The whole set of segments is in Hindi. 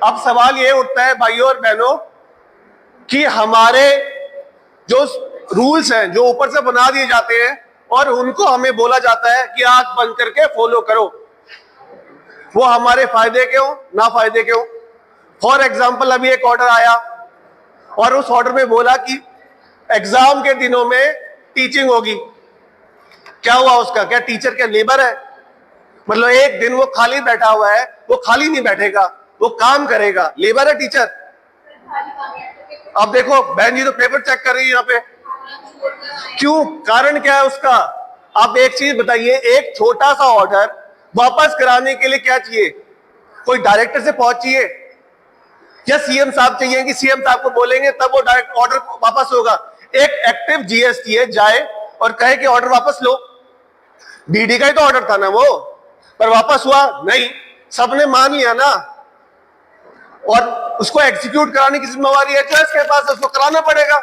अब सवाल ये उठता है भाइयों और बहनों कि हमारे जो रूल्स हैं जो ऊपर से बना दिए जाते हैं और उनको हमें बोला जाता है कि आंख बंद करके फॉलो करो, वो हमारे फायदे के हो ना फायदे के हो। फॉर एग्जाम्पल अभी एक ऑर्डर आया और उस ऑर्डर में बोला कि एग्जाम के दिनों में टीचिंग होगी। क्या हुआ उसका? क्या टीचर क्या लेबर है? मतलब एक दिन वो खाली बैठा हुआ है, वो खाली नहीं बैठेगा, वो काम करेगा। लेबर है टीचर? अब देखो बहन जी तो पेपर चेक कर रही है यहाँ पे, क्यों? कारण क्या है उसका? आप एक चीज बताइए, एक छोटा सा ऑर्डर वापस कराने के लिए क्या चाहिए? कोई डायरेक्टर से पहुंचिए या सीएम साहब चाहिए कि सीएम साहब को बोलेंगे तब वो डायरेक्ट ऑर्डर वापस होगा? एक एक्टिव जीएसटी है जाए और कहे कि ऑर्डर वापस लो। डीडी का ही तो ऑर्डर था ना वो, पर वापस हुआ नहीं, सबने मान लिया ना, और उसको एग्जीक्यूट कराने की जिम्मेवारी है के पास, उसको कराना पड़ेगा,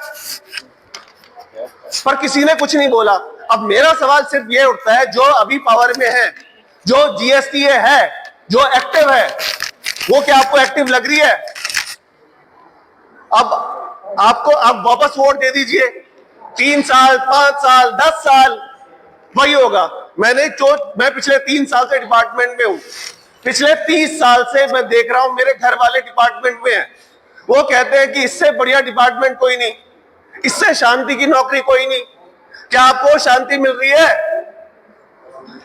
पर किसी ने कुछ नहीं बोला। अब मेरा सवाल सिर्फ ये उठता है, जो अभी पावर में है, जो जीएसटी है, जो एक्टिव है, वो क्या आपको एक्टिव लग रही है? अब आपको आप वापस वोट दे दीजिए, 3 साल 5 साल 10 साल वही होगा। मैं पिछले 3 साल से डिपार्टमेंट में हूं, पिछले 30 साल से मैं देख रहा हूं, मेरे घर वाले डिपार्टमेंट में हैं। वो कहते हैं कि इससे बढ़िया डिपार्टमेंट कोई नहीं, इससे शांति की नौकरी कोई नहीं। क्या आपको शांति मिल रही है?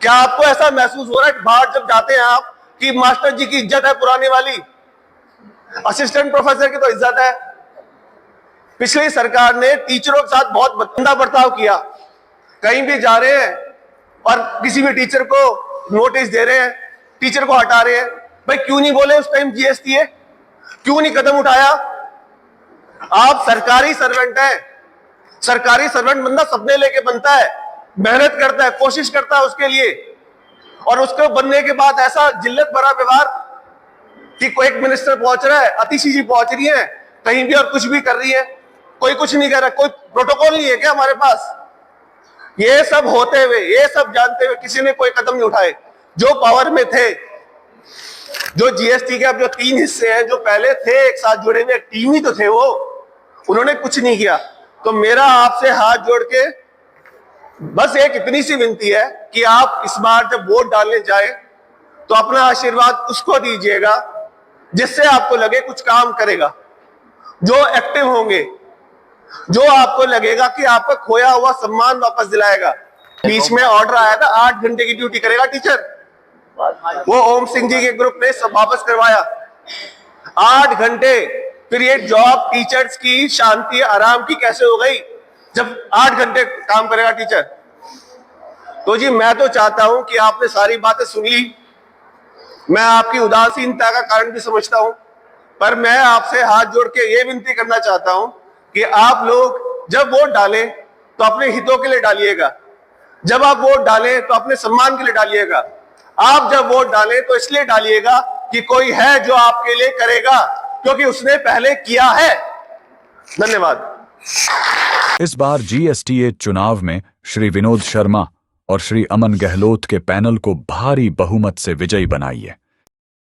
क्या आपको ऐसा महसूस हो रहा है बाहर जब जाते हैं आप कि मास्टर जी की इज्जत है पुरानी वाली, असिस्टेंट प्रोफेसर की तो इज्जत है? पिछली सरकार ने टीचरों के साथ बहुत गंदा बर्ताव किया। कहीं भी जा रहे हैं और किसी भी टीचर को नोटिस दे रहे हैं, टीचर को हटा रहे हैं। भाई क्यों नहीं बोले उस टाइम जीएसटी है? क्यों नहीं कदम उठाया? आप सरकारी सर्वेंट है, सरकारी सर्वेंट बंदा सपने लेके बनता है, मेहनत करता है, कोशिश करता है उसके लिए, और उसको बनने के बाद ऐसा जिल्लत भरा व्यवहार कि कोई एक मिनिस्टर पहुंच रहा है, अतिशी जी पहुंच रही है कहीं भी और कुछ भी कर रही है, कोई कुछ नहीं कर रहा। कोई प्रोटोकॉल नहीं है क्या हमारे पास? ये सब होते हुए, ये सब जानते हुए किसी ने कोई कदम नहीं उठाए। जो पावर में थे, जो जीएसटी के अब जो 3 हिस्से हैं, जो पहले थे एक साथ जुड़े हुए, टीम ही तो थे वो, उन्होंने कुछ नहीं किया। तो मेरा आपसे हाथ जोड़ के बस एक इतनी सी विनती है कि आप इस बार जब वोट डालने जाए तो अपना आशीर्वाद उसको दीजिएगा जिससे आपको लगे कुछ काम करेगा, जो एक्टिव होंगे, जो आपको लगेगा कि आपका खोया हुआ सम्मान वापस दिलाएगा। बीच में ऑर्डर आया था 8 घंटे की ड्यूटी करेगा टीचर, वो ओम सिंह जी के ग्रुप ने सब वापस करवाया 8 घंटे। फिर ये जॉब टीचर्स की शांति आराम की कैसे हो गई जब 8 घंटे काम करेगा टीचर? तो जी मैं तो चाहता हूं कि आपने सारी बातें सुन ली, मैं आपकी उदासीनता का कारण भी समझता हूं, पर मैं आपसे हाथ जोड़ के ये विनती करना चाहता हूं कि आप लोग जब वोट डालें तो अपने हितों के लिए डालिएगा, जब आप वोट डालें तो अपने सम्मान के लिए डालिएगा। आप जब वोट डालें तो इसलिए डालिएगा कि कोई है जो आपके लिए करेगा, क्योंकि उसने पहले किया है। धन्यवाद। इस बार जीएसटीए चुनाव में श्री विनोद शर्मा और श्री अमन गहलोत के पैनल को भारी बहुमत से विजयी बनाइए।